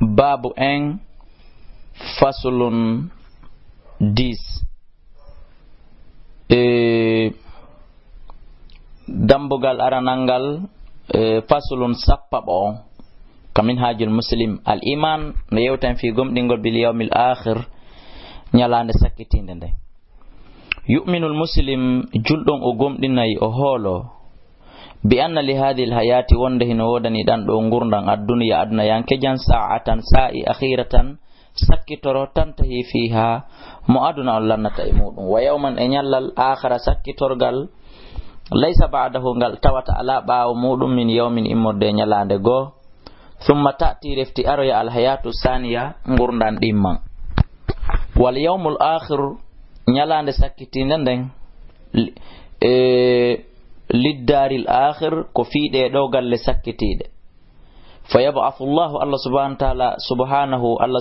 babu en fasulun 10 dambugal aranangal fasulun sappaɓo ka minhajul muslim al iman no yewtan fi gomɗingol bil yawmil akhir nyalande sakkitinde nde yu'minul muslim julɗon o gomɗinayi o hoolo bi anna li hadhihi al hayati wonde hino wodani dan ɗo gurdan adduniya aduna yankejan sa'atan sa'i akhiratan sakkitoro tantahi fiha mo aduna on lannata e muɗum wa yawman e nyallal akhara sakkitorgal laysa ba'dahu ngal tawata ala ɓaawo muɗum min yawmin immorde nyalande go thumma ta'ti refti aroya al hayatu saniya gurdan ɗimman wal yawmul akhir nyalande sakkitinde nden liddaril akhir ko fiide ɗo galle sakkitiɗe fa yab'athu Allahu Allah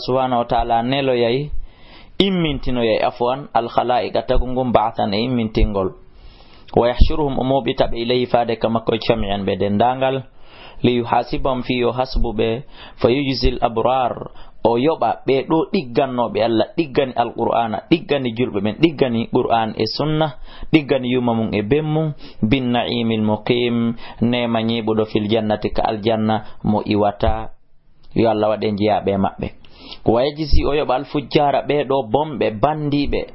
subhanahu wa ta'ala neloyay immintinoyay afwan al khalaiqa tagungum ba'than e immintingol wa yahshuruhum umubita be ilayhi faade kama ko jami'an be dendangal li yuhasibum fi yuhasbube fayujzil abrar o yoba be do diggannobe Allah diggani alqur'ana diggani julbe men diggani qur'an e sunna diggani yumamum e bemmum bin na'imil muqim nema nyibudo fil jannati ka aljanna mo iwata yo Allah wade jiyabe mabbe wayjisi o yoba al fujjara be do bombe bandibe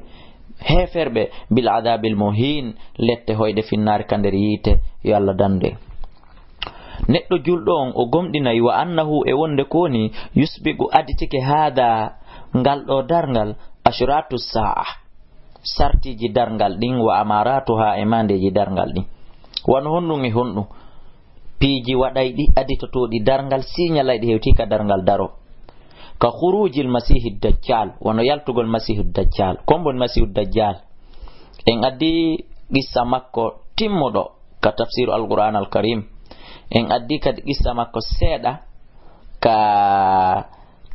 heferbe bil adabil muhin lette hoyde finnar kander yite yo Allah dande neɗɗo julɗo on o gomɗinayi wa annahu e wonde koni yusbigu aditike haada ngal ɗo darngal ashratu sa'a sartiji darngal ɗin wa amaratuha e mandeji darngal ɗin wano honɗum e honɗum piiji waɗayɗi aditotoɗi darngal siñalayɗi hewtika darngal daro ka khurujil masihi dajjal wono yaltugol masihu dajjal kombon masihu dajjal en addi qissa makko timmuɗo ka tafsiru alquran alkarim en addi kadi qissa makko seeɗa ka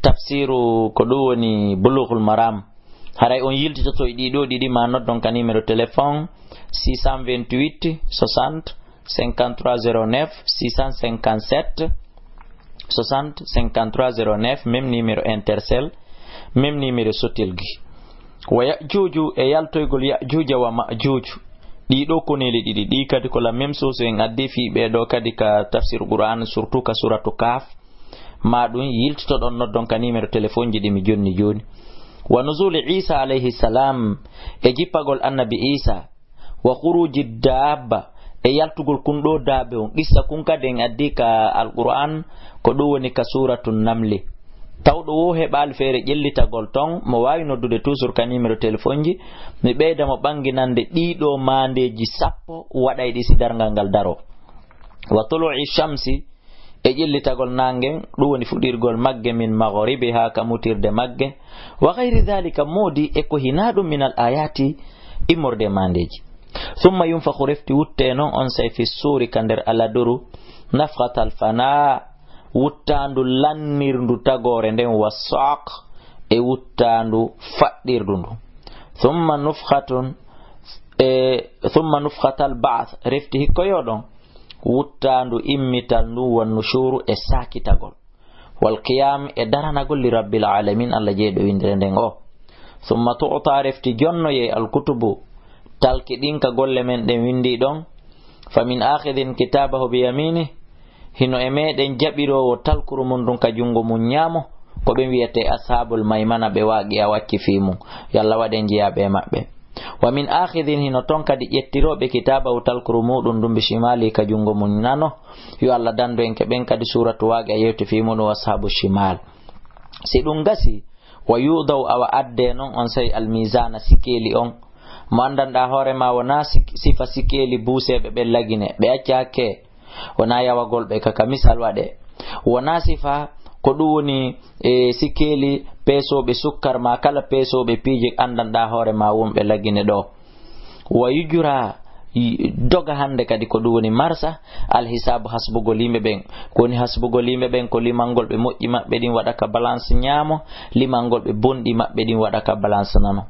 tafsiru ko ɗum woni bulughul maram haray on yiltitoto e ɗiɗo ɗiɗi ma noddon ka numéro téléphone 628 60 5309 657 60 5309 même numéro intercell même numéro sotilgi wa yajuju e yaltoygol yajuja wa majuju ɗiɗo koneli ɗiɗi ɗi kadi ko la même chose en addi fi ɓeɗo kadi ka tafsir qur'an surtout ka suratu kaf ma ɗum yiltito ɗon noddon ka numéro téléphone ji ɗi mi jonni joni wa nuzul isa alayhi salam e jippagol annabi isa wa khuruji dabba e yaltugol kun ɗo daabe on qissa kun kadi en addi ka alqur'an ko ɗum woni ka suratu namli tawɗo wo heɓal feere ƴellitagol ton mo wawi noddude toujours ka numéro téléphone ji mi ɓeyda mo ɓanginande ɗiɗo mandeji sappo waɗayɗi si dargal ngal daro wa tulu'i shamsi e ƴellitagol nangen ɗum woni fuɗirgol magge min maghribi ha ka mutirde magge wa gayri dhalika modi e ko hinaɗum min al ayati immorde mandeji summa yunfakhu refti wutte non on say fi suri ka nder aladuru nafhatal fana wuttandu lannirndu tagore nden wasaq e wuttandu faɗɗirdu ndu thumma nufhatal ba'th refti hikkoyoɗon wuttandu immital ndu wannu shuru e sakitagol wal qiyam e daranagol li rabbil alamin Allah jeeɗo windire nden o thumma tu'ta refti jonnoye al kutubu talki ɗin ka golle men ɗen windi ɗon fa min akhidin kitabahu bi yamini hino e meɗen jaɓirowo talkuru mum ɗum ka jungo mum ñaamo ko ɓe wiyete ashabul maymana ɓe waaqi a wacci fi mum yalla waɗen jiyaɓe maɓɓe wa min akhidin hino ton kadi ƴettiroɓe kitabahu talkuru muɗum ɗum bi shimali ka jungo mum nano yo Allah dando en keɓen kadi suratu waaqi a yewti fi muɗum ashabu shimal si ɗum gasi wa yudaw awa adde noon on sayi almisana sikeli on mo andanɗa hoorema wona sifa sikeli buuseɓe ɓe lagine ɓe acca hakke wona yawagol ɓe kaka misal waɗe wona sifa ko ɗum woni sikeli peesoɓe sukkar ma kala peesoɓe piije andanɗa hoorema wonɓe lagine ɗo wa yujura doga hande kadi ko ɗum woni marsa alhisabu hasbugol yimɓe ɓen kowoni hasbugol yimɓe ɓen ko limangol ɓe moƴƴi maɓɓe ɗin waɗa ka balance ñaamo limangol ɓe bonɗi maɓɓe ɗin waɗa ka balance nano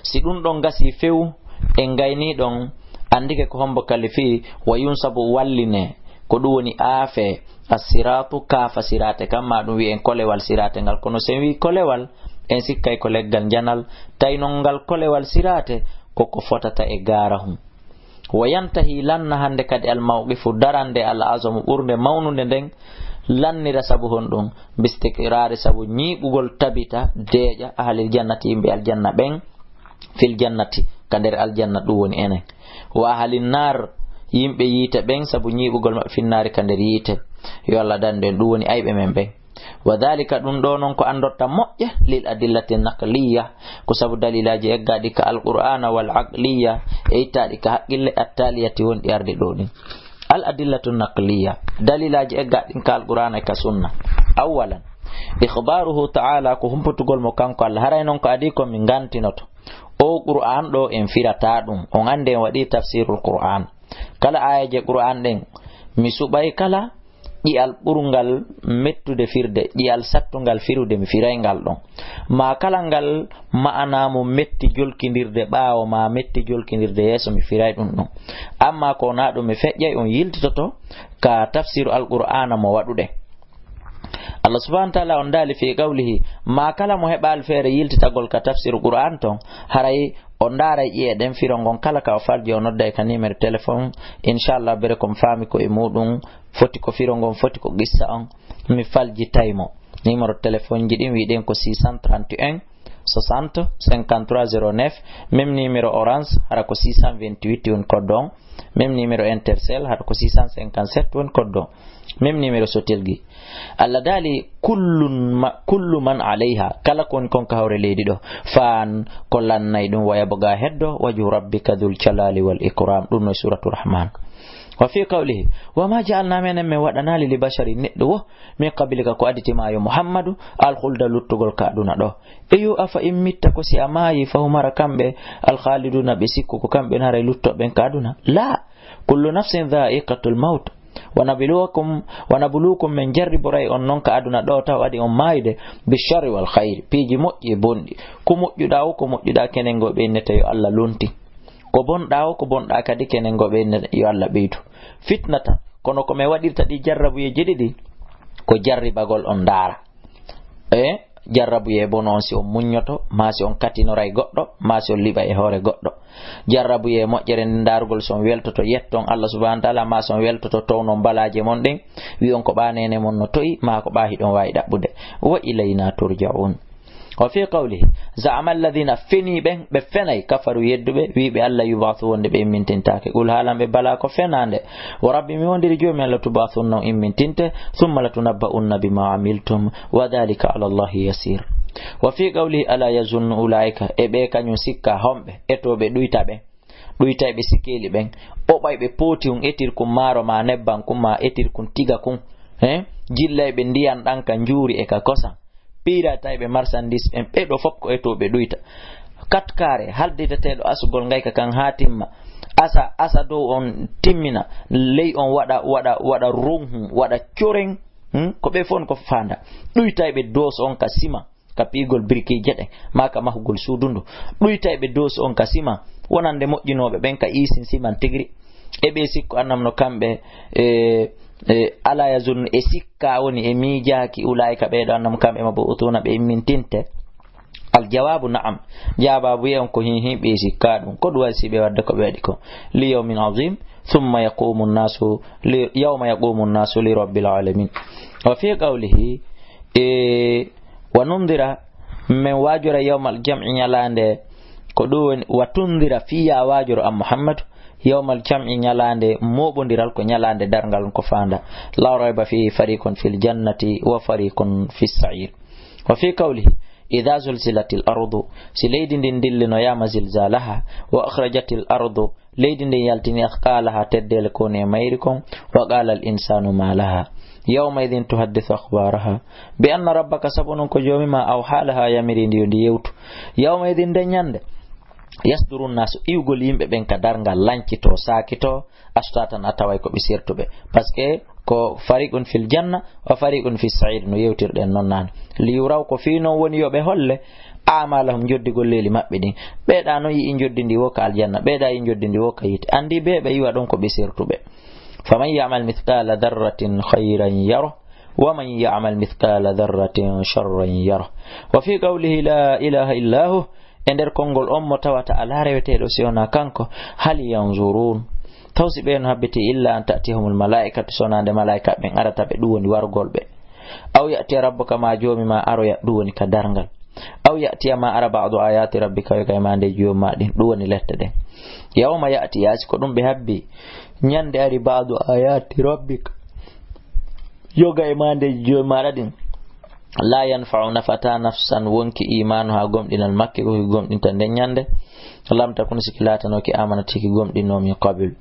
si ɗum ɗon gasi few en gayni ɗon andike ko hombo kali fi wa yunsabu walline ko ɗum woni aafe assiratu kaafa sirate kamma ɗum wi en kolewal sirate ngal kono sen wi kolewal en sikkay ko leggal janal tawi non ngal kolewal sirate koko fotata e garahum wa yantahi lanna hande kadi al mawqifu darande al azamu ɓurde mawnude nden lannira sabu hon ɗum bistiqrari sabu ñiɓugol tabita deeƴa ahlil jannati yimɓe aljanna ɓen fil jannati ka nder aljanna ɗum woni enen wa ahlin nar yimɓe yiite ɓen sabu ñiɓugol maɓɓe finnaari ka nder yiite yo Allah danden ɗum woni ayɓe men ɓen wa dhalika ɗum ɗo noon ko andotta moƴƴe lil adillati naqliya ko sabu dalilaji eggaɗi ka alqur'ana wal aqliya e ittaɗi ka haqqille attaliyati wonɗi arde ɗo ɗin al adillatu naqliya dalilaji eggaɗin ka alqur'ana e ka sunna awalan ikhbaruhu ta'ala ko humputugol mo kanko Allah haray noon ko adi ko min gantinoto o qur'an ɗo en firata ɗum on ande en waɗi tafsirul qur'an kala ayaje qur'an ɗen mi suɓay kala ƴi'al ɓurgal mettude firde ƴi'al sattungal firude mi firaygal ɗon ma kala ngal ma'anamo metti jolkidirde ɓaawo ma metti jolkidirde yeeso mi firay ɗum ɗon amma ko na ɗum mi feƴƴay on yiltitoto ka tafsiru alqur'ana mo waɗuɗe Allah subhanahu wa ta'ala on dali fi qawlihi ma kala mo heɓal feere yiltitagol ka tafsiru qur'an ton haray on daara ƴi'e ɗen firongon kala ka o falji o nodda ka numéro téléphone inchallah bere kom faami ko e muɗum foti ko firongon foti ko qissa on mi falji taymo numéro téléphone ji ɗin wiɗen ko 631 60 53 09 même numéro orange hara ko 628 won kodon même numéro intercell hara ko 657 won kodon même numéro sotelgi Allah dali kullu man alayha kala kon ka hawre leydi ɗo fan ko lannay ɗum waya boga heddo wajhu rabbika dhul jalali wal ikram ɗum no suratul rahman wa fi qawlihi wa ma ja'alna min waɗanali li bashari neɗɗo wo min qablika ko aditima yo muhammadu al khulda luttugol ka aduna ɗo eyo afa in mitta ko si a maayi fahumara kamɓe al khaliduna ɓe sikku ko kamɓe haray luttoɓen ka aduna la kullu nafsin dha'iqatul maut wanabluukum min jarriboray on noon ka aduna ɗo taw adi on maayde bisharri wal khayri piiji moƴƴi e bonɗi ko moƴƴuɗa o ko moƴƴuɗa kenen go ɓeynete yo Allah lunti ko bonɗa o ko bonɗa kadi kenen go ɓeynete yo Allah ɓeydu fitnata kono ko me waɗirta ɗi jarrabuyeji ɗiɗi ko jarribagol on ndaara jarrabuye bo noon si on muññoto ma si on katinoray goɗɗo ma si on liɓa e hoore goɗɗo jarrabuye moƴƴere ndarugol son weltoto yetton Allah subhanahu wa ta'ala ma son weltoto towno balaje mon ɗin wi on ko ɓanene mon no toyi ma ko ɓahi ɗon wawi ɗaɓɓude wa ilayna turja'un wa fi qawlihi za'ama alladhina fini ɓen ɓe fenay kafaru yedduɓe wiɓe Allah yubathu wonde ɓe immintintake qul halan ɓe bala ko fenande wa rabbi mi wondiri jomi Allah tubathunna immintinte thumma latunabba'unna bima amiltum wa dhalika ala Allahi yasir wa fi qawlihi ala yazunnu ulaika e ɓe kañum sikka homɓe etoɓe ɗuytayɓe sikeli ɓen oɓayɓe pooti on etir kum maaro ma nebban kum ma etir kum tiga kum jillayɓe ndiyan ɗan ka njuuri e ka kosam piratayɓe marchandise ɓen ɓeɗo fof ko etoɓe ɗuyta katkare haldidateɗo asugol ngayka kan ha timma asa dow on timmina ley on waɗa runhu waɗa coren ko ɓe fon ko fanda ɗuytayɓe dos on ka sima ka pigol briki jeɗe ma ka mahugol suudundu ɗuytayɓe dos on ka sima wonande moƴƴinoɓe ɓen ka isin siman tigri eɓe sikko annamno kamɓe ala yazunnu e sikka woni e miijaki ulaika ɓeɗo annam kamɓe mabutuna ɓe immintinte aljawabu na'am jawabu yen ko hiɓe sikka ɗum ko ɗum wasi ɓe wadde ko ɓe waɗi ko li yawmin azim thumma yaqumu nnasu yawma yaqumu nnasu li rabbil alamin wa fi qawlihi wa nundira min wajura yawmal jam'i ñalande ko ɗum wa tundira fiya wajuro am muhammadu yawmal jam'i ñalande moɓodiral ko ñalande dargal ko fanda la rayba fi fariqun fil jannati wa fariqun fis sa'ir wa fi qawlihi idha zulzilatil ardu si leydi ndin dillino yama zilzalaha wa akhrajatil ardu leydi ndin yaltini athqalaha teddele ko ne mayri kon wa qala al insanu ma laha yawma idhin tuhaddithu akhbaraha bi anna rabbaka sabunun ko jomima aw halaha yamiri ndi yewtu yawma idhin de nyande yasduru nasu iwgol yimɓe ɓen ka dargal lancito sakito astatan ataway ko ɓe sertuɓe par ce que ko fariqun fil janna wa fariqun fis sa'ir no yewtirɗen noon nane liyuraw ko fi noon woni yoɓe holle amalahum joddigol leeli maɓɓe ɗin ɓeeɗa no yii joddi ndi wo ka aljanna ɓeeɗa yi joddi ndi wo ka yite andi ɓe ɓe yiwa ɗon ko ɓe sertuɓe فمن يعمل مثقال ذرة خيرا يره ومن يعمل مثقال ذرة شرا يره وفي قوله لا إله إلا هو ender kongol on mo tawata ala reweteɗo siwona kanko hal yanzurun tawsi ɓen habbiti illa an ta'tihumul malaikatu sonande malaika ɓen arata ɓe ɗum woni wargol ɓe aw ya'ti rabbuka ma jomi ma aroya ɗum woni ka dargal aw ya'tiya ma ara ba'du ayati rabbika yoga e mande jom ma ɗin ɗum woni lette ɗen yawma ya'ti yasi ko ɗum ɓe habbi ñande ari ba'du ayati rabbika yoga e mande jom maɗa ɗin la yanfa'u nafata nafsan wonki imanu ha gomɗinal makke ko gomɗinta nden ñande lam takun sikilata ki amana tiki gomɗinno min qabil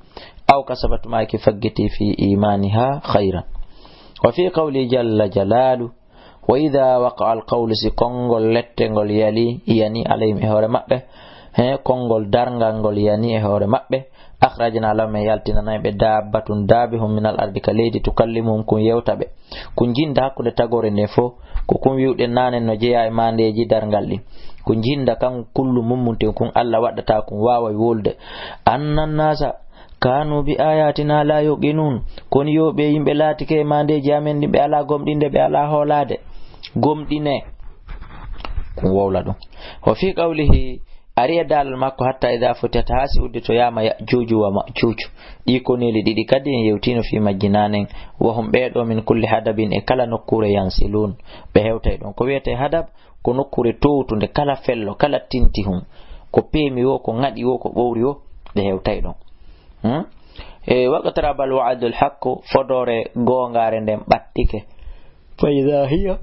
aw kasabat ma ki faggiti fi imaniha khayran wa fi qawli jalla jalalu wa idha waqa'a alqawlu si kongol lettengol yali yani alayhim e hoore mabɓe he kongol darngal ngol yani e hoore mabɓe akhrajna lahum e yaltinanayɓe dabbatun dabihum min al ardi ka leydi tukallimuhum kun yewtaɓe kun jinda hakkude tagore nde fo ko kun wiwɗen nanen no jeeya e mandeji darngal ɗin kun jinda kan kullu mummunten kun Allah waɗata kun wawa wolde annan nasa kanu bi ayatina la yuqinun kon yoɓe yimɓe laatike e mandeji amen ɗi ɓe ala gomɗinde ɓe ala hoolade gomɗine kun wowla ɗum wa fi qawlihi ariya dalal makko hatta idha futata hasi udde to yama yajuju wa majuju ɗi koneli ɗiɗi kadi en yewtino fi majjinanen wahum ɓeɗo min kulli hadabin e kala nokkure yansilun ɓe hewtay ɗon ko wiyete hadab ko nokkure towtude kala fello kala tinti hum ko peemi wo ko ŋaɗi wo ko ɓowri wo ɓe hewtay ɗon e waqtarabal wa'dul haqqu fodore gongare nden ɓattike fa idha hiya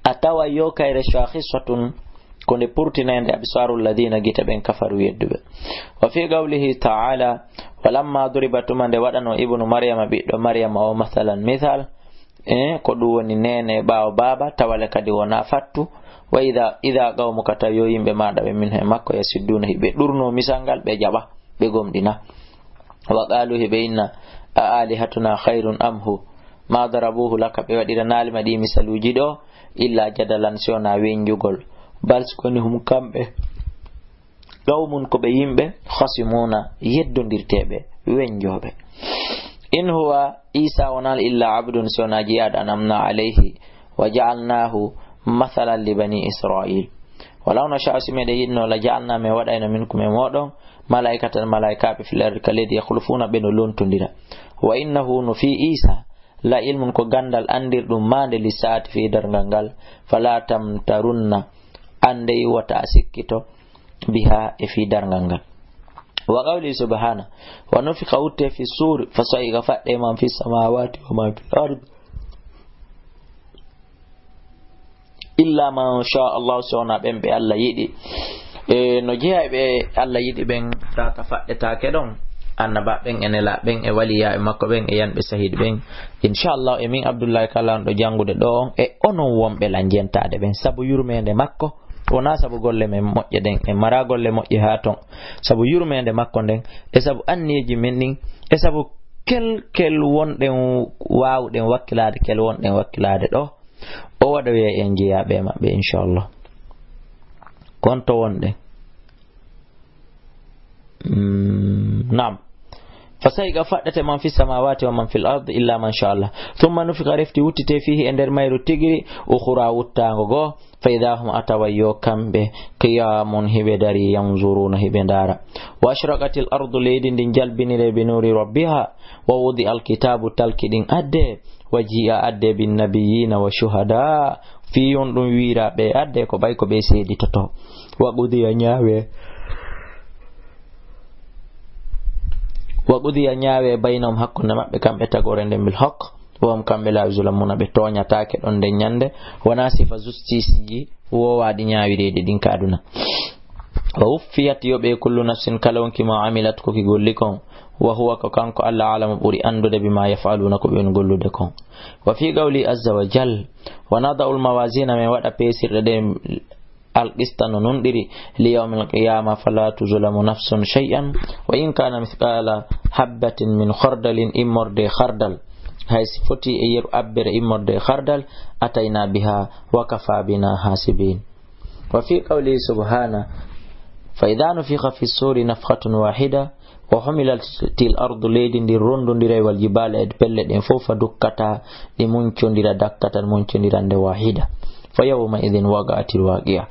atawa yo kayre shakhisatun kone purtinande absarul ladina gita ben kafaru yedduɓe wa fi qawlihi ta'ala walamma duriba tumande waɗano ibnu maryama ɓiɗɗo maryama o mathalan mithal ko ɗum woni nene ɓawo baba tawale kadi wona fattu wa idha qawmuka taw yo yimɓe maɗa ɓe min he makko yasidduna hiɓe ɗurno misal ngal ɓe jaɓa ɓe gomɗina wa qalu hiɓe inna a alihatuna khayrun amhu ma darabuhu laka ɓe waɗira nalima ɗi misaluji ɗo illa jadalan siwona wenjugol bal skoni hum kamɓe qawmun ko ɓe yimɓe khasimuna yeddondirteɓe wenjoɓe in huwa isa wonal illa abdun siwona jiyaɗo anamna alayhi wa ja'alnahu mathalan li bani israil walaw nasha'u simeɗe yiɗno la ja'alna me waɗayno minkum e moɗon malaikatan malaikaɓe fil ardi ka leydi yakhlufuna ɓe no lontodira wa innahu no fi isa la ilmun ko gandal andirɗum mande lissaati fi dargal ngal fala tamtarunna ande wata sikkito biha e fi dargal ngal wa qawli subhana wa nufiqa utte fi sur fa sa'iqa fadde man fi samawati wa man fil ard illa man sha Allah sona ben be Allah yidi no jeeya be Allah yidi ben tata fadde ta kedon annaba ben enela ben e waliya e makko ben e yanbe sahid ben inshallah e min Abdoullaye Kalla do jangude do e onon wombe la jentade ben sabu yurmende makko wona sabu golle men moƴƴe den e mara golle moƴƴe ha ton sabu yurmende makko den e sabu anneji men nin e sabu kel wonɗen wawɗen wakkilade kel wonɗen wakkilade ɗo o waɗa wiya en jeeyaɓe maɓɓe inchallah konto wonɗen نعم فسيغا فدت من في السماوات ومن في الارض الا من شاء الله ثم نفخ رفتي وتتي فيه اندر مايرو تيغري اخرى وتانغو go فاذا هم اتويو كامبه قيام هبه داري ينظرون هبه دارا واشرقت الارض ليدين دين جلبني بنور ربها ووضع الكتاب تلكدين ادي وجيء ادي بالنبيين والشهداء في يوندون ويرا be ادي ko bay ko be seedi toto waqudiya nyaawe waqudiya nyaawe baynahum hakkunde maɓɓe kamɓe tagore nden bil haqq wom kamɓe la zulamuna ɓe toñatake ɗon nden ñande wona sifa justice ji wowaɗi ñawireɗi ɗin ka aduna wa wuffiyat yoɓe kullu nafsin kala wonki ma amilat koki golli kon wa huwa ko kanko Allah alama ɓuri andude bima yafaluna ko ɓe gollude kon wa fi qawli azza wa jal wa nada'u al mawazina min waɗa pesirɗe ɗe القسط نندري ليوم القيامة فلا تظلم نفس شيئا وإن كان مثقال حبة من خردل إمر دي خردل هاي صفتي أير أبر إمر دي خردل أتينا بها وكفى بنا حاسبين وفي قوله سبحانه فإذا نفخ في الصور نفخة واحدة o humilatil ardu leydi ndi rondodira wal jibala e pelle ɗen fof fa dukkata ɗi muncodira dakkata muncodira nde wahida fa yawma idin waqa'atil waqi'a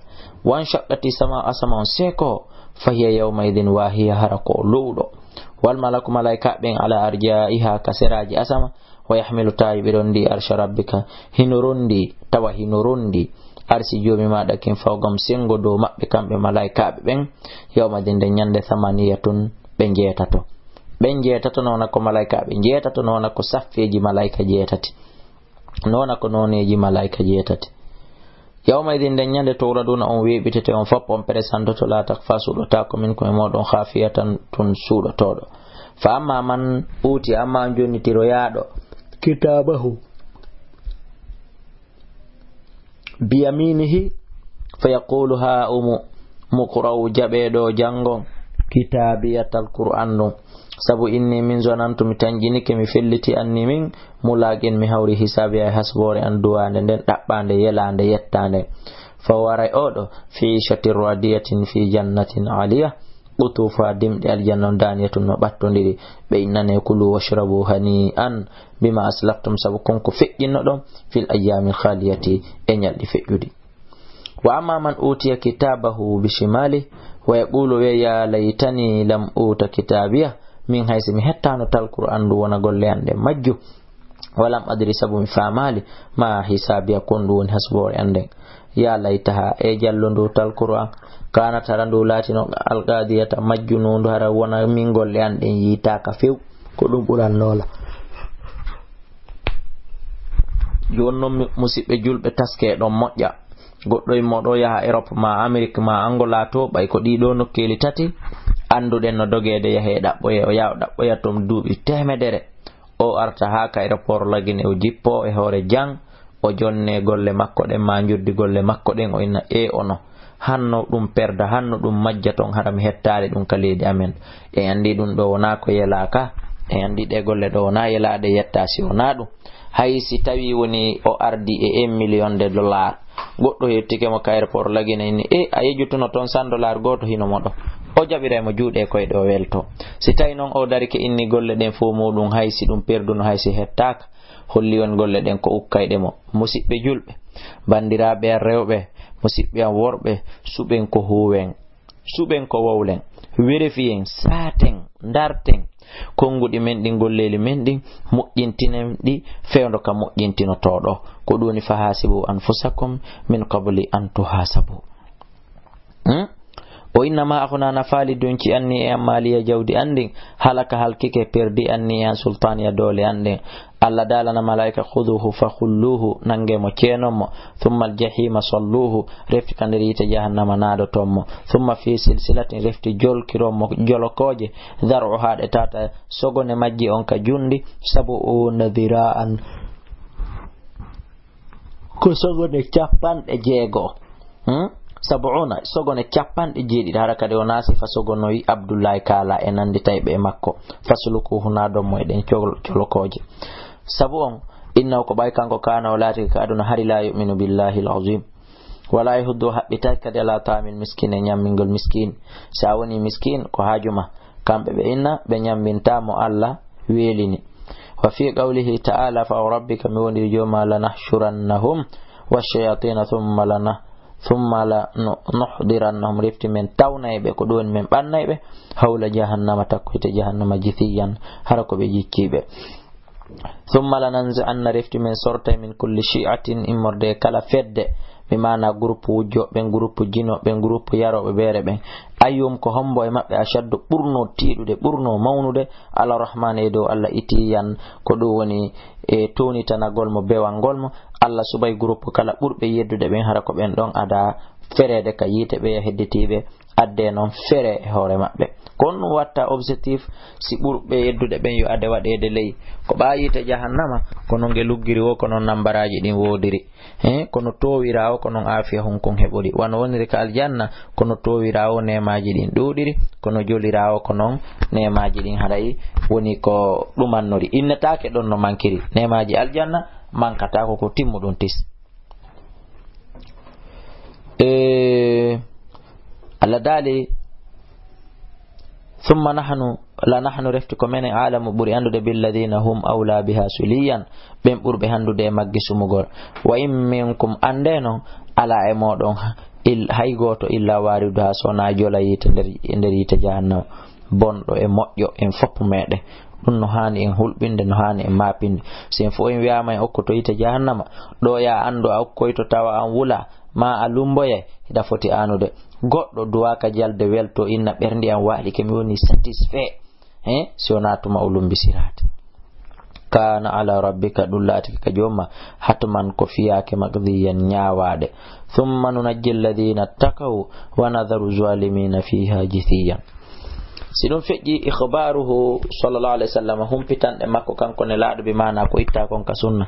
wan shaqqati sama asama on seko fa hiya yawma idin wahiya hara ko luuɗo wal malaku malaika ɓen ala arjaiha kaseraji asama wa yahmilu tawi ɓe rondi arsha rabbika hino rondi tawa hino rondi arsi jomi maɗa kin fawgam sengo dow maɓɓe kamɓe malaikaɓe ɓen yawmadin nde ñande thamaniyatun ɓe jeetato nona ko malaikaɓe jeetato nona ko saffeji malaika jeetati nona ko noneji malaika jeetati yawmadin nde ñande towraduna on weɓitete on foppo on présentoto la takfa suuɗota komin koye moɗon khafiyatan tun suuɗotoɗo fa amma man uti amma jonitiro yaaɗo kitabahu biyaminihi fa yaqulu ha muqra'u jaɓeɗo jangon kitabiyatal qur'an ɗum sabu inni min zonantu mi tanjinike mi felliti anni min mulaƙin mi hawri hisabi ay hasbore an duwande nden ɗaɓɓande yelande yettande fa waray oɗo fi shatir radiyatin fi jannatin aliya ɓutufa dimɗe aljanna daniyatun no ɓattodiri ɓe innane kulu washrabu hani an bima aslaftum sabu konko feƴƴinno ɗon fil ayyamil khaliyati e ñalɗi feƴƴudi wa amma man utiya kitabahu bishimali wa yaqulu ya laytani lam uta kitabiya min haysi mi hettano tal qur'an ndu wona golle an ɗen majju walam adri sabu mi famali ma hisabiya kon ndu woni hasbore an nden ya laytaha e jallo ndu tal qur'an kana tara ndu latino alqadiyata majju ndu hara wona min golle an ɗen yitaka few ko ɗum ɓuran nola joni noon musidɓe julɓe taske ɗon moƴƴa goɗɗo e moɗo yaha Europe ma Amérique ma Angola to ɓay ko ɗiɗo nokkeli tati anduɗen no dogede yahe ɗaɓɓoye o yaw ɗaɓɓoya tom duuɓi temedere o arta ha ka aéroport lagine o jippo e hoore jang o jonne golle makko ɗen ma jurdi golle makko ɗen o inna ono hanno ɗum perda hanno ɗum majja ton hara mi hettade ɗum ka leydi amen en andi ɗum ɗo wona ko yelaka en andi ɗe golle ɗo wona yelade yetta si wona ɗum hay si tawi woni o ardi e 1 million de dollar goɗɗo yettike mo ka aéroport lagine inni a yejjutuno toon $100 goto hino moɗo o jaɓiraymo juuɗe koyɗe o welto si tawi noon o darike inni golle ɗen fo muɗum haysi ɗum perduno haysi hettaka holli on golle ɗen ko ukkayɗe mo musidɓe julɓe bandiraɓe rewɓe musidɓe am worɓe suɓen ko huwen suɓen ko wowlen vérifiyen saten darten konguɗi men ɗi golleli men ɗin moƴƴintinen ɗi fewdo ka moƴƴintinotoɗo ko ɗum woni fa hasibu anfusakum min qabli an tuhasabu o innama akuna nafali donki anni e maliya jawdi andin halaka halkike perdi anni e sultaniya dole andin Allah dalana malaika khuduhu fa khulluhu nangemo ceenomo thumma aljahima salluhu refti kandiri yite jahannama naado tommo thumma fi silsilatin refti jolkiromo jolokoje daru haade tata sogone majji on ka jundi sabu o nadiraan ko sogone capanɗe jeego sab'una sogone capanɗe jeeɗiɗi hara kadi o naasi fa sogonoyi Abdoullaye Kalla e nandi tayɓe e makko faslukuhu naadonmo e ɗen colokoje sabu on innahu ko ɓay kanko kana o laati ka aduna hari la yuminu billahi alazim wala yahuddu haɓɓitaki kadi ala ta'amil miskin e ñammingol miskin sa woni miskin ko haajuma kamɓe ɓe inna ɓe ñammbintamo Allah weelini wa fi qawlihi ta'ala fa rabbika mi wondiri joma lanahshurannahum washayatina thumma la nuhdirannahum refti men tawnayɓe ko ɗoni men ɓannayɓe hawla jahannama takkoyte jahannama jithiyan hara ko ɓe jikkiɓe thumma lananzi'anna refti men sortay min kulli shi'atin immorde kala fedde mi mana groupe wujjoɓe groupe jinoɓe groupe yaroɓe beere ɓen ayyum ko hombo e maɓɓe ashaddu ɓurno tiiɗude ɓurno mawnude ala rahman e dow Allah itiyan ko ɗum woni e tonitanagol mo bewal ngol mo Allah subay groupe kala ɓurɓe yeddude ɓen hara ko ɓen ɗon ada ferede ka yiite ɓe e hedditiɓe adde noon fere e hoore maɓɓe kon ɗum watta objectif si ɓurɓe yeddude ɓen yo ade waɗede ley ko ɓayite jahannama kono nge luggiri wo kono nambaraji ɗin wodiri kono towira o kono afiya hunkon heɓori wano woniri ka aljanna kono towira o nemaji ɗin ɗuɗiri kono jolira o kono nemaji ɗin haɗayi woni ko ɗumannori innetake ɗon no mankiri nemaji aljanna mankatako ko timmuɗum tis Allah dali thumma nahnu refti ko menen alamu ɓuri andude billadina hum awla biha suliyan ɓen ɓurɓe handude e maggi sumugol wa in minkum ande noon ala e moɗon hay goto illa waridu ha sona jola yite nder yite jahannama bonɗo e moƴƴo en foppu meɗen ɗum no hani en hulɓinde no hani en mapinde sen fo en wiyama en okkoto yite jahannama ɗo ya andu a okkoyto tawa an wula ma a lumboye hiɗa foti anude goɗɗo duwaka jalde welto inna ɓerndi am waɗi ke mi woni satisfait si wona tuma o lumbisirade kana ala rabbika ɗum laatike ka jomma hatman ko fiyake magdiyan ñawaɗe thumma nunajji alladina takaw wa nadharu zalimina fiha jithiyan si ɗum feƴƴi ikhbaruhu sallallahu alaihi wasallam humpitanɗe makko kanko ne laaɗo bi mana ko itta kon ka sunna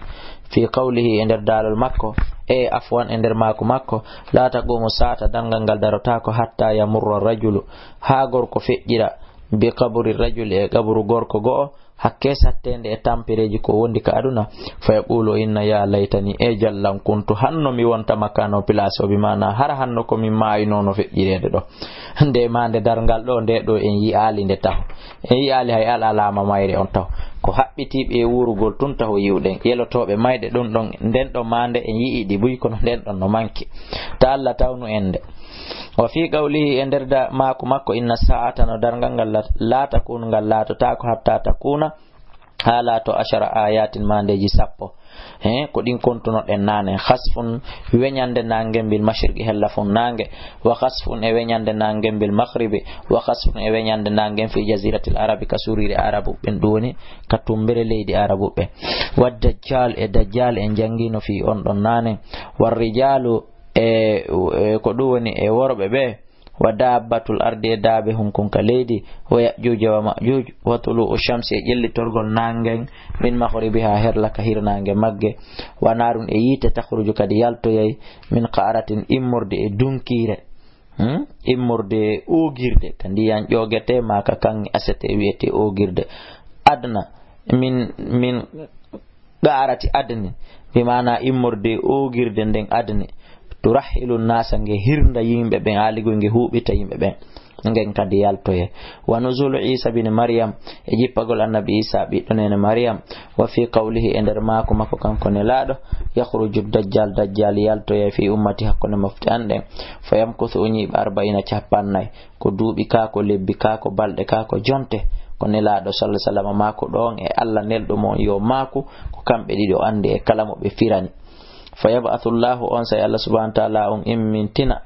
fi qawlihi e nder daalol makko e afwan e nder maako makko la taqumu sa'ata dangal ngal darotako hatta yamurra rajulu ha gorko feƴƴira bi qabri rajuli e qabru gorko go'o hakke sattende e tampireji ko wondi ka aduna fa yaqulu inna ya laytani e jallan kuntu hanno mi wonta makano place o bi mana har hanno ko min mayino no feƴƴirede ɗo nde mande dargal ɗo nde ɗo en yi'ali nde taw en yi'ali hay alama mayre on taw ko haɓɓitiɓe e wurugol tun taw yiwɗen yelotoɓe mayde ɗum ɗon nden ɗo mande en yi'iɗi buy kono nden ɗon no manki ta Allah tawnu ende wa fi qawlihi e nder da maako makko inna sa'ata no dargal ngal la takunu ngal laatotako hatta takuna ha laato 10 ayatin mandeji 10 ko ɗin kontunoɗen nane khasfun weñande nangue bil mashriqi hella fon nangue wa khasfun e weñande nangue bil maghribi wa khasfun e weñande nangue fi jaziratil arabi ka surire arabu ɓen ɗoni ka tumbere leydi arabu ɓe wa dajjal e dajjal en jangino fi on ɗon nane war rijalu e ko ɗum woni e worɓe ɓe wa dabbatul ardi e daabe hunkunka leydi wa yajuj wa majuj wa tulu'u shamsi e ƴellitorgol nangen min maghribiha herla ka hirnange magge wa narun e yiite takhruju kadi yaltoyay min qa'ratin immorde e dunkire immorde ogirde ka ndiyan ƴogete maka kan asete wiyete ogirde adna min qa'rati adni bi mana immorde ogirde nden adni turahilu nasa nge hirnda yimɓe ɓen aligol nge huɓita yimɓe ɓen ngen kadi yaltoye wa nuzulu isa bin maryam e jippagol annabi isa ɓiɗɗo nene maryam wa fi qawlihi e nder maako makko kanko ne laaɗo yahruju dajjal yaltoye fi ummati hakkunde mofti an ɗen fa yamkuthu o ñiiɓa 40 ko duuɓi kako lebbi kako balɗe kako jonte ko ne laaɗo sallallahu alaihi wasallam maako ɗon e Allah nelɗo mo yo maako ko kamɓe ɗiɗo andi e kala mo ɓe firani fa yab'athu Allahu on sa Allah subhanahu wa ta'ala on immintina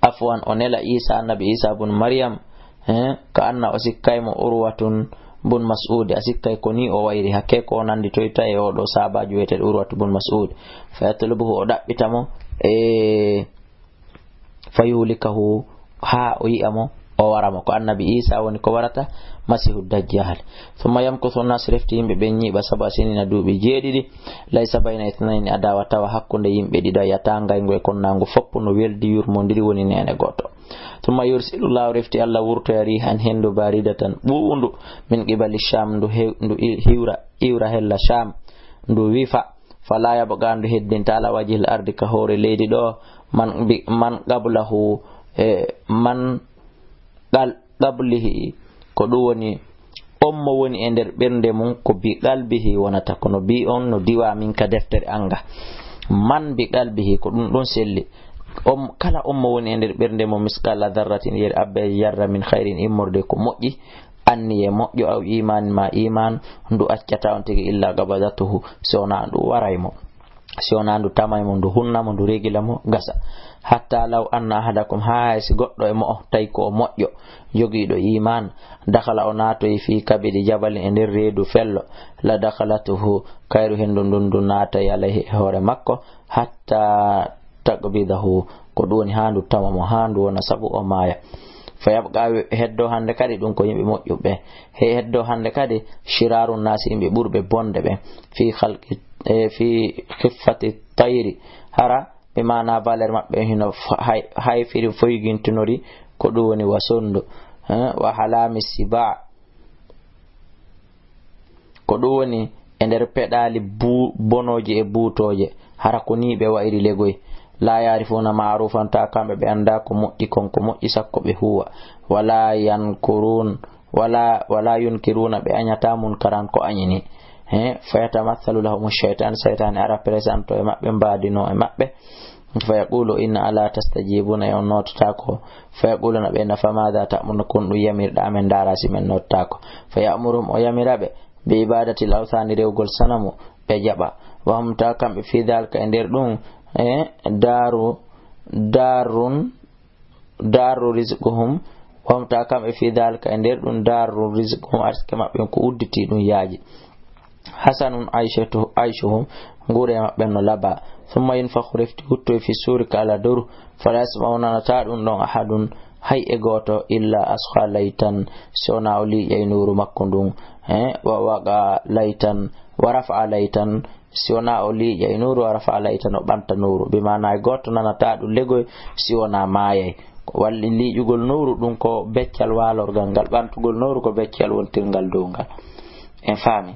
afwan onela Isa annabi Isa bun Maryam ka anna o sikkay mo urwatun bun Mas'ud asikkay ko ni o wayri hakke ko nandi toyta e oɗo sabajo wiyete urwatu bun Mas'ud fa yatlubuhu o ɗaɓɓita mo fayulikahu ha o yi'amo o waramo ko annabi Isa woni ko warata masihu dajjal thumma yamkuthu an-nas refti yimɓe ɓen ñiiɓa 7 sinina duuɓi 7 laysa bayna ithnayni adawa tawa hakkunde yimɓe ɗiɗo yatangaygo e konnango foppu no weldi yurmodiri woni nene goto thumma yursilullahu refti Allah wurtoya rihan hendu baridatan ɓuundu min qibali sham ndu iwra hella sham ndu wifa fala yabqa ndu heddinta ala wajhil ardi ka hoore leydi ɗo man qablahu man qablihi ko ɗum woni on mo woni e nder ɓernde mum ko bi qalbihi wonata kono bi on no diwa min ka deftere anga man bi qalbihi ko ɗum ɗon selli kala on mo woni e nder ɓernde mum misqala dharratin yer abbe yarra min khairin immorde ko moƴƴi anni e moƴƴo aw iman ma iman ndu accata on tigi illa gabadatuhu sona ndu waraymo sona ndu tamaymo ndu hunnamo ndu regilamo gasa hatta law anna ahadakum haysi goɗɗo e mo tawi ko moƴƴo jogiiɗo iman dakhala o naatoyi fi kabidi jabal e nder reedu fello la dakhalatuhu kayru hendu ndundu naatayi alayhi e hoore makko hatta taqbidahu ko ɗum woni ha ndu tamamo ha ndu wona sabu o maaya fa yabqa heddo hande kadi ɗum ko yimɓe moƴƴuɓe he heddo hande kadi shiraru nasi yimɓe ɓurɓe bonde ɓe fi khiffati tayri hara ɓe mana valer maɓɓe hino hayfiri foygintinori ko ɗum woni wasondu wa halami siba ko ɗum woni e nder peɗali bonoje e buutoje hara ko ni ɓe wayri legoy la yarifuna ma'rufan ta kambe be anda ko moddi kon ko moddi sakko be huwa wala yankurun wala yunkiruna be anyata munkaran ko anyini fayatamathalu lahum ash-shaytan shaytan ara presento e mabbe mbadino e mabbe fayaqulu inna ala tastajibuna ya notako fayaquluna be na famada ta'mun kun du yamirda men darasi men notako fayamurum o yamirabe bi ibadati al-awthani rewgol sanamu be jaba wa hum ta kambe fi dalka e der dum daru rizquhum wa hum ta kambe fi dalka e der dum daru rizquhum arske mabbe ko udditi dum yaaji hasanun aishuhum ngure mabbe no laba thumma yunfakhu rifti hutto fi suri kala dur fala yasmauna ta dum don ahadun hay e goto illa asqa laytan sona uli yaynuru makkundum wa waga laytan wa rafa laytan siona uli yaynuru wa rafa laytan o banta nuru bi mana goto nanata dum legoy siona maye walli liijugol nuru dum ko beccal walorgal gal bantugol nuru ko beccal wontirgal dongal en fami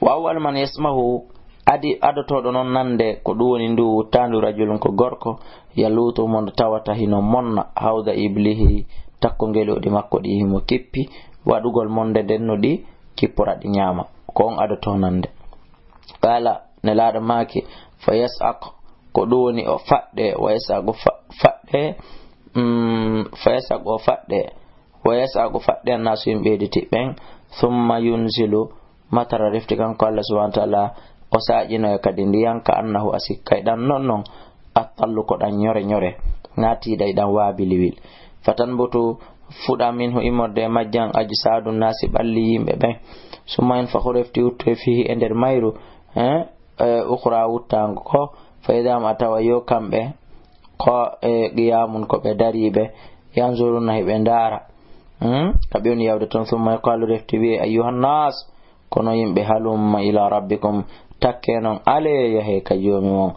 wa awwal man yasmahu adi adotodo non nande ko duwoni ndu tandu rajulun ko gorko yaluto mon tawata hino monna hawda iblihi takko ngelodi makko di himo kippi wadugol monde denno di kippora di nyama ko on adoto nande kala ne laada maki fayasaq ko duwoni o fadde wayasaqo fadde fayasaqo fadde wayasaqo fadde nasu yimbe tibben thumma yunzilu matara rifti kan ko Allah subhanahu wa ta'ala o saajino e kadi ndiyan ka annahu asikkai dan non atallu ko dan nyore ngati dai dan wabiliwil fatan boto fuda minhu imorde majjan ajsadun nasi balli yimbe be sumain fa khurefti utto fi ender mayru ukhra wutango ko fayda matawa yo kambe ko qiyamun ko be daribe yanzuruna hibe ndara kabe on yawde ton summa qalu refti bi ayyuhan nas kono yimbe halum ila rabbikum takkenon ale yahe kajomi mon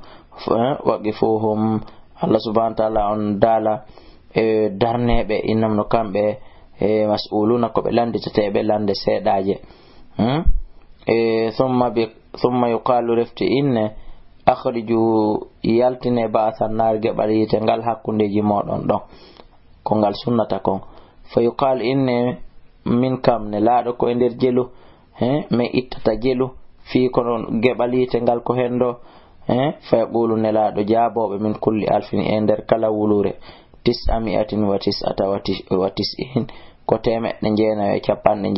waqifuhum Allah subhanahu wa ta'ala on dala darnebe innam no kambe mas'uluna ko be lande tetebe lande sedaje thumma yuqalu rifti inna akhriju yaltine ba'athan nar gebalite ngal hakkundeji modon don ko ngal sunnata kon fa yuqal inna min kam ne laado ko ender jelu me ittata jelu fi kono gebalite ngal ko hendo fa yaqulu nelaado jaabobe min kulli alfin ender kala wulure 999 ko temedde jeenayo capande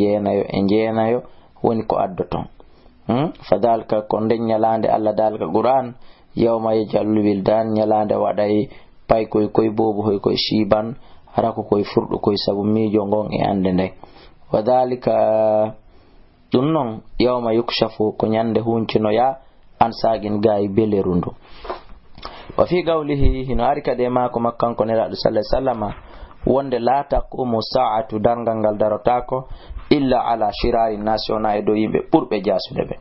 jeenayo woni ko addoton fadalka ko den nyalande Allah dalka Qur'an yawma yajallu wildan nyalande waday pay koy bobu hoy koy shiban hara ko koy furdu koy sabu mijo ngon e ande ndek wadalika dunnon yawma yukshafu ko nyande huncino ya an sagin gaay belerundu wa fi qawlihi hino arika de ma ko makkan ko nela sallallahu alaihi wasallam wonde la taqumu sa'atu dangal darotako illa ala shirari nasiona e do yimbe burbe jasude be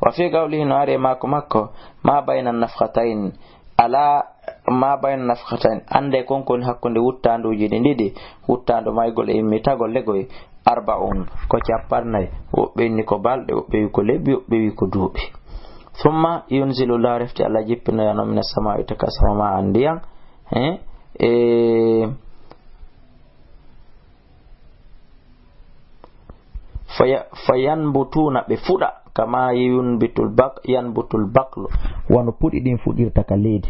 wa fi qawlihi no are ma ko makko ma bayna nafkhatayn ala ma bayna nafkhatayn ande konkon hakkunde wuttanduji didi wuttando maygol e mitagol legoy arba'un ko capparnay wobbe ni ko balde wobbe ko lebbi wobbe ko duubi thumma yunzilu la rafti ala jippina ya nomina samaa'i takasama andiyan fayanbutuna be fuda kama yanbutul baqlu wano pudi din fudirta ka leedi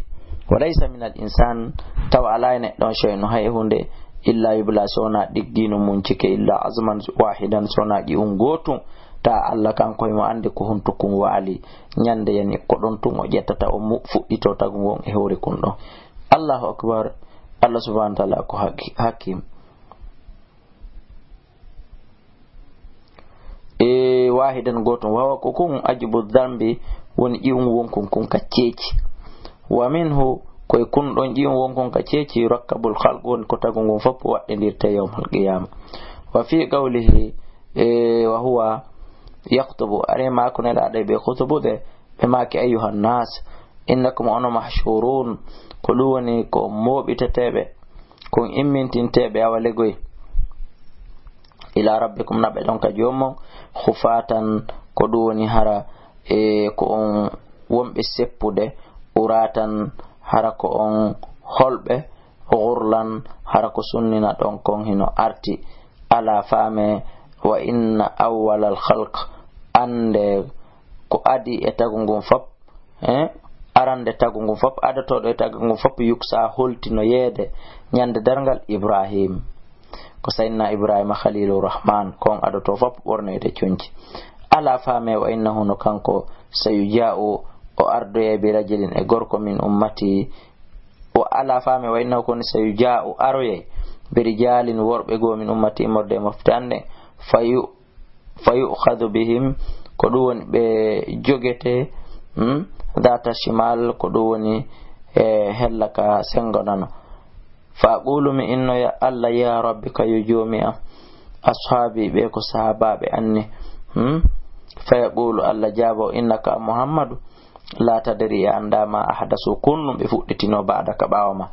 walaysa min al insan taw alayna don shay'un hay hunde illa yubla sona diggino mun cike illa azman wahidan sona gi ungotu ta Allah kan koy mo ande ko honto kun waali nyande yani ko don tun o jettata o mu fuddito tagu won e hore kun do Allahu akbar Allah subhanahu wa ta'ala ko hakim wahidan goton wawa ko kun ajibu dhambi woni iwun wonkon kun kacceci wa minhu koy kun don jiwon wonkon kacceci rakkabul khalq won ko tagu ngon fop wadde dirte yawmal qiyam wa fi qawlihi wa huwa yaktubu arema ko nela de be khutubude be maki ayyuhan nas innakum ana mahshurun ko duwoni ko mobitetebe ko immintintebe awalegoy ila rabbikum naɓe ɗon ka jomon khufatan ko ɗum woni hara ko on wonɓe seppude uratan hara ko on holɓe ghurlan hara ko sunnina ɗon kon hino arti ala fame wa inna awwal al khalq ande ko adi e tagungum fop arande tagungum fop adatoɗo e tagungum fop yuksa holtino yeede ñande dargal Ibrahim ko sayidna Ibrahima khalilur rahman kon adato fop ɓornoyde cuñci ala fame wa innahu no kanko sayuja'u o ardoye bi rajulin e gorko min ummati o ala fame wa innahu kon sayuja'u aroye bi rijalin worɓe goo min ummati morde moftande fayukhadhu bihim ko ɗum woni ɓe jogete data shimal ko ɗum woni hella ka sengonano fa aqulu mi innoya Allah ya rabbi kayo joomi am ashabi ɓe ko sahabaɓe anni fa yaqulu Allah jaabo innaka Muhammadu la tadri andama ahdasu kunnum ɓe fuɗɗitino baada ka ɓawma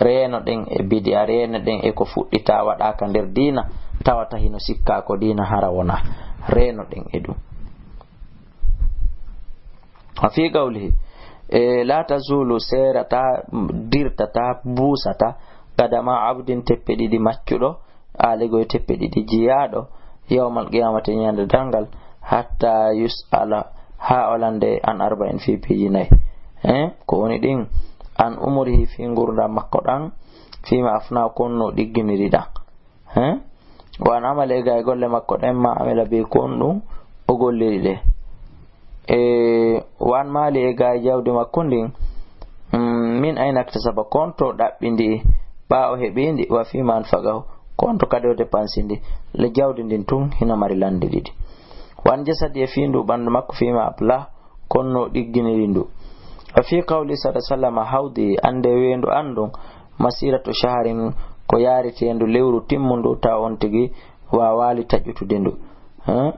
reeno ɗen e bidi'a reeno ɗen e ko fuɗɗita waɗaka nder diina tawata hino sikka ko diina hara wona reeno ɗen e ɗum fi qawlihi la tazulu serata dirtata busata kadama abdin teppe ɗiɗi maccuɗo aligoye teppe ɗiɗi jiyaɗo yawmal qiyamati ñande dangal hatta yus'ala ha olande an arba'in fi piiji nayi ko woni ɗin an umurihi fi ngurdam makko ɗan fima afna konno ɗigginiri ɗan wan amale ga e golle makko ɗen ma amela be kon ɗum o golliri ɗe wan mali e ga e jawdi makko ndin min aynaktasaba konto ɗaɓɓindi ɓawo heɓindi wa fima an fagahu konto kadi o dépense ndi le jawdi ndin tun hino mari lande ɗiɗi wan jasadi e findu ɓandu makko fima abla konno ɗigginiri ndu wa fi qawli sallam hawdi ande wendu andun masiratu shaharin ko yaritendu lewru timmundu taw on tigi wawali taƴƴutude ndu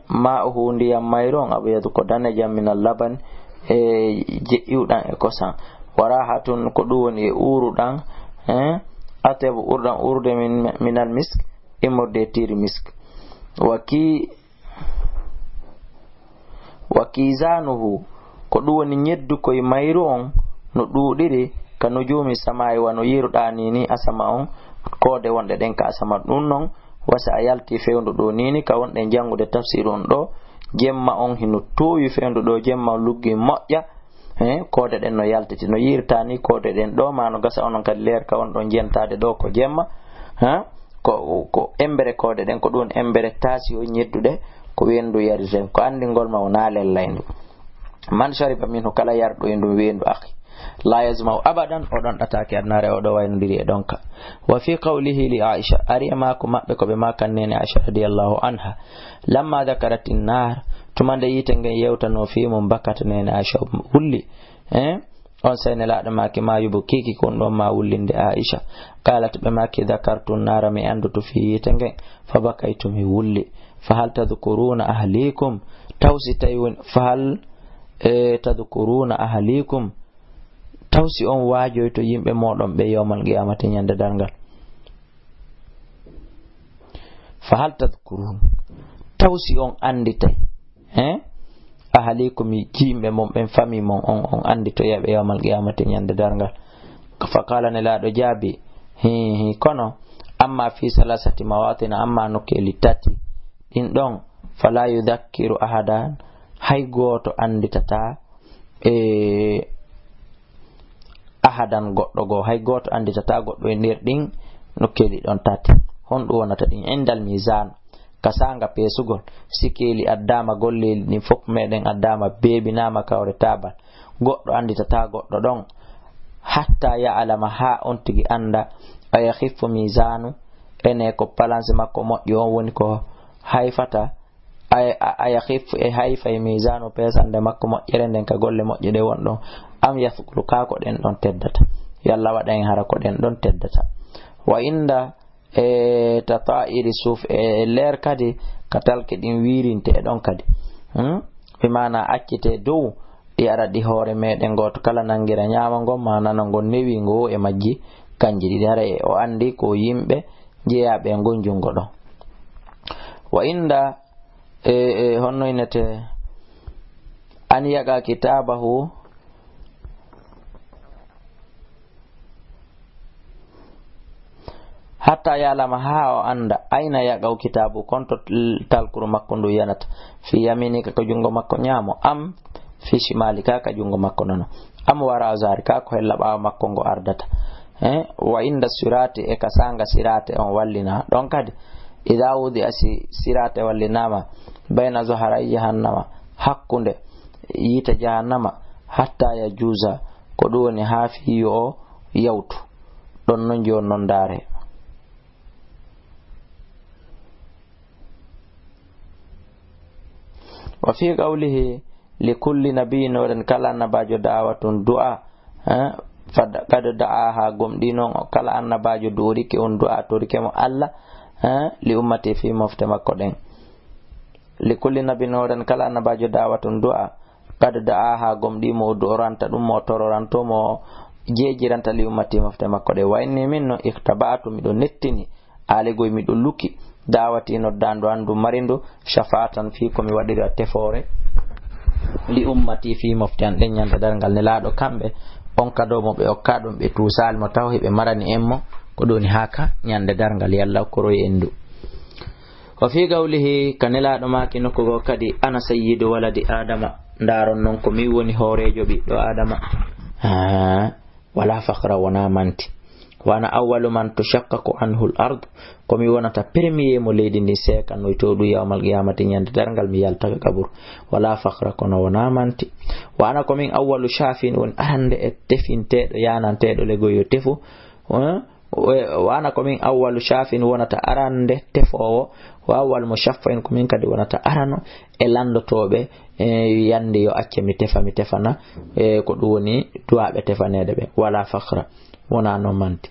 ma o ndiyam mayron abyadu ko danejam minal laban e jeƴƴuɗan e kosan warahatun ko ɗum woni e uruɗan atebu urɗan urde minal misk immorde tiri misk wa kizanuhu ko ɗum woni ñeddu koye mayru on no ɗuuɗiri ka nujumi samayi wano yiruɗa nini asama on koode wonɗe ɗen ka asama ɗum non wasa a yalti fewndu ɗo nini ka wonɗe jangude tafsir on ɗo jemma on hino towi fewndu ɗo jemma luggi moƴƴa koode ɗen no yaltiti no yirta ni koode ɗen ɗo ma no gasa onon kadi leer ka wonɗon jentade ɗo ko jemma ko embere koode ɗen ko ɗum embere taasi o ñedduɗe ko wendu yariten ko andingol ma wona lellaydu man shariba minhu kala yarɗo e ndum wendu akhi la yazmau abadan o ɗon ɗatake adnare o ɗo waynodiri e ɗonka wa fi qawlihi li Aisha ariya mako maɓɓe ko ɓe makannene Aisha radiyallahu anha lamma dhakarat innar tumande yite ngen yewtano fi mum bakata nene Aisha wulli on sayne laɗo maki ma yubu kiki kon ɗon ma wullinde Aisha qalat ɓe maki dhakartu nara mi andutu fi yite ngen fa bakaytu mi wulli fa hal tadhkuruna ahlikum tawsi tawi fa hal tadhkuruna ahlikum tawsi on waajoyto yimɓe moɗon ɓe yawmal qiyamati ñande dargal fa hal tadhkurun tawsi on anditay ahalikum yimɓe mon ɓen fami mon on anditoyaɓe yawmal qiyamati ñande dargal fa qala nelaɗo jaabi hi kono amma fi salasati mawatina amma nokkeli tati ɗin ɗon fala yudhakkiru ahadan hay goto anditata ahadan goɗɗo goo hay goto anditata goɗɗo e nder ɗin nokkeli ɗon tati hon ɗum wonata ɗin indal misan kasanga pesugol sikeli addama golleli ɗin fof meɗen addama beebinama kawre tabal goɗɗo anditata goɗɗo ɗon hatta ya'lama ha on tigi anda aya khiffu misanu ene ko balance makko moƴƴi on woni ko hayfata aya khiffu e hayfa e misanu pesande makko moƴƴere nden ka golle moƴƴe ɗe wonɗon am yafukulu ka ko ɗen ɗon teddata yalla waɗa en hara ko ɗen ɗon teddata wa inda tata'iri suf e leer kadi katalke ɗin wirinte e ɗon kadi ɓe mana accite dow ɗi ara ɗi hoore meɗen goto kala nangira ñama ngon ma nana ngon newi ngo e majji kanji ɗiɗi hara o andi ko yimɓe jeeyaɓe ngon jungo ɗon wa inda honno inete an yaga kitabahu hatta yalama ha o anda aina yagaw kitabu konto talkuru makko ndu yanata fi yaminika ko jungo makko nyamo am fi shimalika ka jungo makko nono am wara zari ka ko hella bawa makko ngo ardata wa inda sirati e kasanga sirate on wallina don kadi idha wudi asi sirate wallinama bayna zuharai jahannama hakkunde yita jahannama hatta ya juza ko duwoni hafi yo yawtu don non jon non dare وفي قوله لكل نبي ودن كلا نباجو دعوة دعاء قد دعاها قم دينو كلا نباجو دوريك ان دعاء توريك مو الله لأمتي في مفتما قدن لكل نبي ودن كلا نباجو دعوة دعاء قد دعاها قم ديمو دوران تدمو توران تومو جيجيران تلي أمتي مفتما قدن وإني منو اختبأت مدو نتني آلغوي مدو لوكي dawati no dando andu marindo shafatan fi ko mi wadira tefore li ummati fi moftan den nyanda dargal ne laado kambe on kado mo be okkadum be tusal mo taw hebe marani emmo ko doni haka nyande dargal yalla ko roy endu wa fi qawlihi kanelaado maki nokko go kadi ana sayyidu waladi adama ndaron non ko mi woni horejo bi do adama wala fakhra wana manti wana awwalu man tushaqqaqu anhu al-ard komi wonata premier mo leydi ni seka no to du yawmal qiyamati nyande dargal mi yalta kabur wala fakhra kono wana manti wana komin awwalu shafin won arande e tefintedo yanantedo le goyo tefu wana komin awwalu shafin wonata arande tefowo wa awwal mushaffin komin kadi wonata arano e landotobe yande yo acce mi tefana ko du woni tuabe tefanede be wala fakhra wona no manti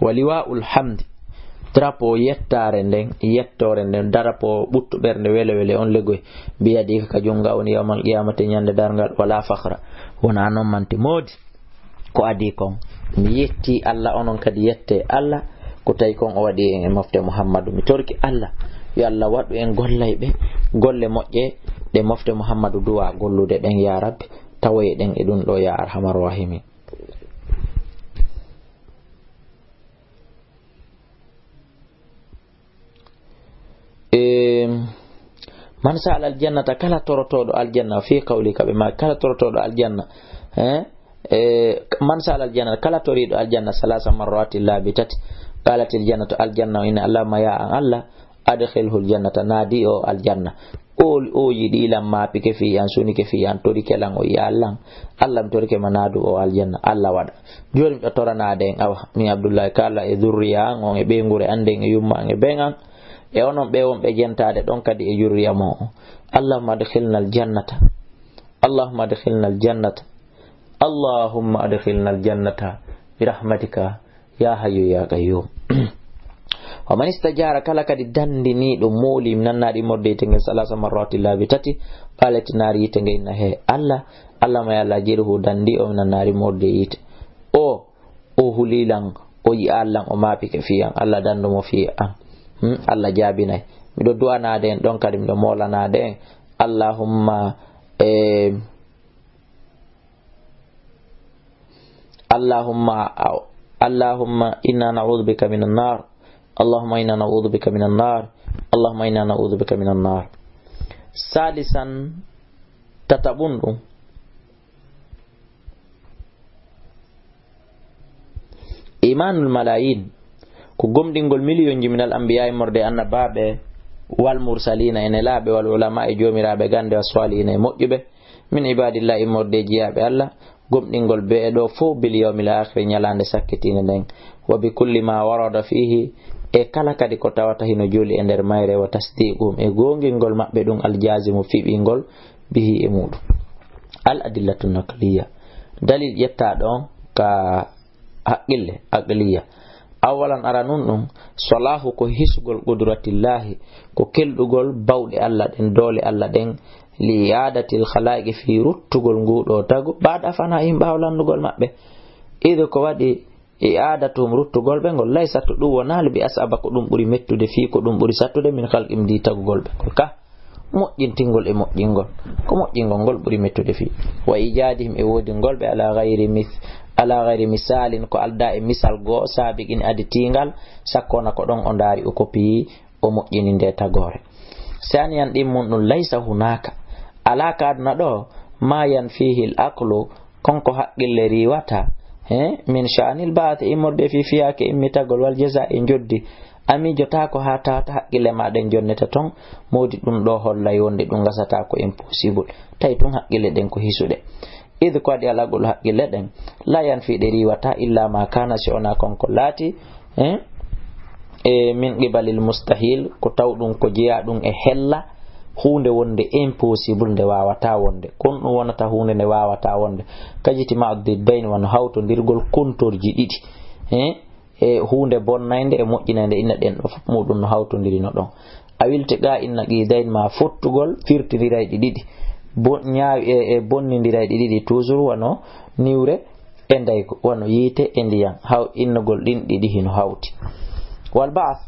waliwaul hamd drapo yettare nden yettore nden darapo buttu bernde wele on legoy biyadi ka jonga on yawmal qiyamati nyande dargal wala fakhra wona non manti modi ko adi kon mi yetti Allah onon kadi yette Allah ko tay kon o wadi en mofte Muhammadu mi torki Allah yo Allah wadu en gollaybe golle mojje de mofte Muhammadu duwa gollude den ya rabbi tawoy den e dun do ya arhamar rahimin man sa'ala al-jannata kala torotodo al-janna fi qawlika bima kala torotodo al-janna man sa'ala al-janna kala torido al-janna salasa marrati la bitati qalat al-jannatu al-janna inna allama ya Allah adkhilhu al-jannata nadi o al-janna o yidi lam ma pike fi an suni ke fi an tori kelan o ya Allah Allah tori ke manadu o al-janna Allah wada joni be torana den awa mi Abdoullaye Kalla e zurriya ngon e be ngure anden e yumma e bengan e onon be won be jentade don kadi e jurriya mo Allahumma adkhilna al-jannata Allahumma adkhilna al-jannata Allahumma adkhilna al-jannata bi rahmatika ya hayyu ya qayyum wa man istajara kala kadi dandini do moli nannadi modde tengel salasa marrati labi tati qalat nari tengen he Allah ma yalla jirhu dandi o nannari modde yite o hulilan o yi Allah o mapi ke fiyan Allah dando mo fi an Allah jabinay mido du'ana den don kadi mido molana den Allahumma inna na'udhu bika minan nar Allahumma inna na'udhu bika minan nar Allahumma inna na'udhu bika minan nar salisan tatabundu imanul malayin ko gomdingol million ji minal anbiya morde annababe wal mursalina ene laabe wal ulama e jomirabe gande waswalina e mojjube min ibadillahi morde jiyabe Allah gomdingol be do fo bil yawmil akhir nyalande sakkitine den wa bi kulli ma warada fihi e kala kadi ko tawata hino joli e der mayre wa tasdiqum e gongingol mabbe dum al jazimu fibingol bihi e mudu al adillatu naqliya dalil yetta don ka haqqille aqliya awalan aranun dum salahu ko hisgol qudratillahi ko keldugol bawde Allah den dole Allah den li yadatil khalaqi fi ruttugol ngudo tagu bada fana im bawlandugol mabbe ido ko wadi i'adatum ruttugol ɓe ngol laysa to ɗum wonali bi asaba ko ɗum ɓuri mettude fi ko ɗum ɓuri sattude min khalqim ndi tagugol ɓe ngol ka moƴƴintingol e moƴƴingol ko moƴƴingol ngol ɓuri mettude fi wa ijadihim e wodi ngol ɓe ala gayri misalin ko alda e misal go sabiqin aditingal sakkona ko ɗon o ndaari o kopiyi o moƴƴini nde tagore saniyan ɗin mum ɗum laysa hunaka ala ka aduna ɗo ma yan fihi l aqlu konko haqqille riwata min sha'anil ba'th immorde fi fiyake immitagol wal jaza e joddi ami jotako ha tawata haqqille maɗen jonneta ton modi ɗum ɗo holla yonde ɗum gasata ko impossible tawi tun haqqille ɗen ko hisuɗe id ko waɗi alagol haqqille ɗen la yan fiɗe riwata illa ma kana si ona konko laati e min qibalil mustahil ko taw ɗum ko jeeya ɗum e hella hunde wonde impossible nde wawata wonde kon ɗum wonata hunde nde wawata wonde kajiti ma'diddain wano hawtodirgol kontorji ɗiɗi e hunde bonnayde e moƴƴinayde inna ɗen ɗo fof muɗum no hawtodirino ɗon a wilti ga inna qidain ma fottugol firtidirayɗi ɗiɗi ñaawi e bonnidirayɗi ɗiɗi toujours wano niwre e ndaygo wano yiite e ndiyam haw innugol ɗin ɗiɗi hino hawti wal ba'th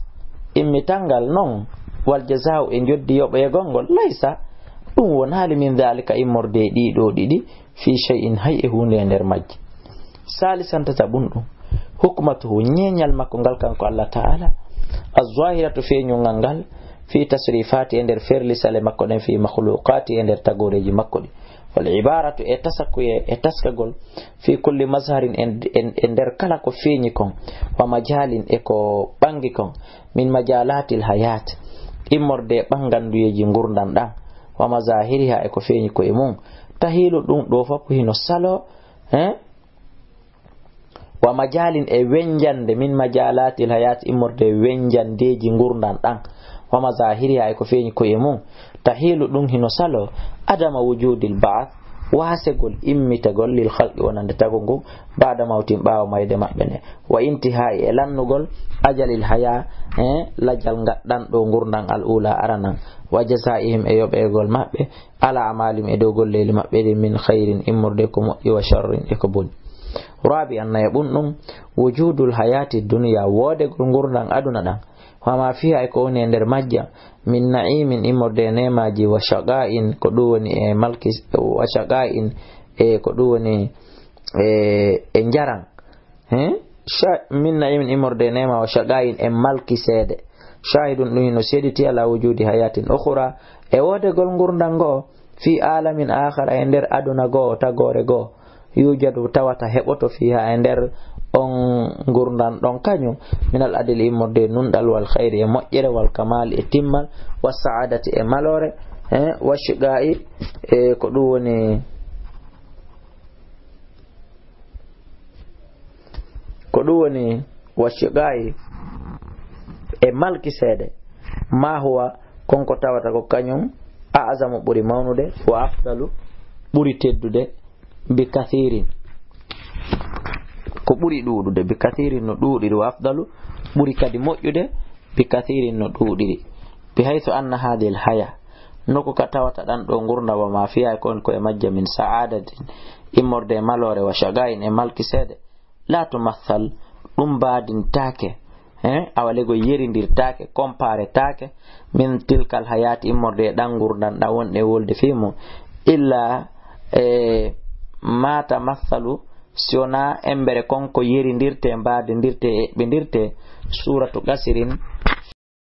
immitangal non wal jazau e joddi yoɓoygol ngol laysa ɗum wonali min dhalika immorde ɗiɗo ɗiɗi fi shay'in hay e hunde e nder majji salisan tatabun ɗum hukmatuhu ñeñal makko ngal kanko Allah ta'ala az-zahiratu feeñungal ngal fi tasrifati e nder ferlisale makko ɗen fi makhluqati e nder tagoreji makko ɗi wal ibaratu e tasakuye e taskagol fi kulli mazharin e nder kala ko feeñi kon wa majalin e ko ɓangi kon min majalatil hayat immorde ɓanganduyeji gurdan ɗan wa mazahiriha e ko feeñi ko e mum tahilu ɗum ɗo fof hino salo wa majalin e wenjande min majalatil hayat immorde wenjandeji gurdan ɗan wa mazahiriha e ko feeñi ko e mum tahilu ɗum hino salo adama wujudil ba'th wasegol immitagol lil khalqi wonande tago ngu ba'da mawtin ɓawo mayde maɓɓe ne wa intihai e lannugol ajalil haya lajal gaddan ɗo gurdan al ula aranan wa jazaihim e yoɓegol maɓɓe ala amalim e dow golleli maɓɓe ɗi min khairin immorde ko moƴƴi wa sharrin e ko boni rabi anna e ɓun wujudul hayati dunya wodegol gurdan aduna ɗan wama fiha e ko woni e nder majja min na'imin immorde nemaji wa shaqa'in ko ɗum woni e malki wa shaqa'in e ko ɗum woni e njaran min na'imin immorde nema wa shaqa'in e malki seede shahidun ɗum hino seediti ala wujudi hayatin ukhra e wodegol gurdan go fi alamin akhara e nder aduna go tagore go yujadu tawata heɓoto fiha e nder on gurdan ɗon kañum minal adil immorde nunɗal wal khayri e moƴƴere wal kamal e timmal wa sa'adati e malore wa shiqa'i e ko ɗum woni wa shiqa'i e malki seede ma huwa konko tawata ko kañum a'zamu ɓuri mawnude wa afdalu ɓuri teddude bi kathirin ko ɓuri ɗuɗude bi kathirin no ɗuɗiri wa afdalu ɓuri kadi moƴƴude bi kathirin no ɗuɗiri bi haythu anna hadhihi haya noko ka tawata ɗan ɗo gurda wa ma fiya kon ko e majja min sa'adatin immorde malore wa shagain e malki seede la tumathal ɗum badintake awalego yerindirtake compare take min tilkal hayati immorde ɗan gurdan ɗan wonɗe wolde fimo illa ma tamathalu siona embere konko yerindirte mbadendirte e ɓendirte suratu qasirin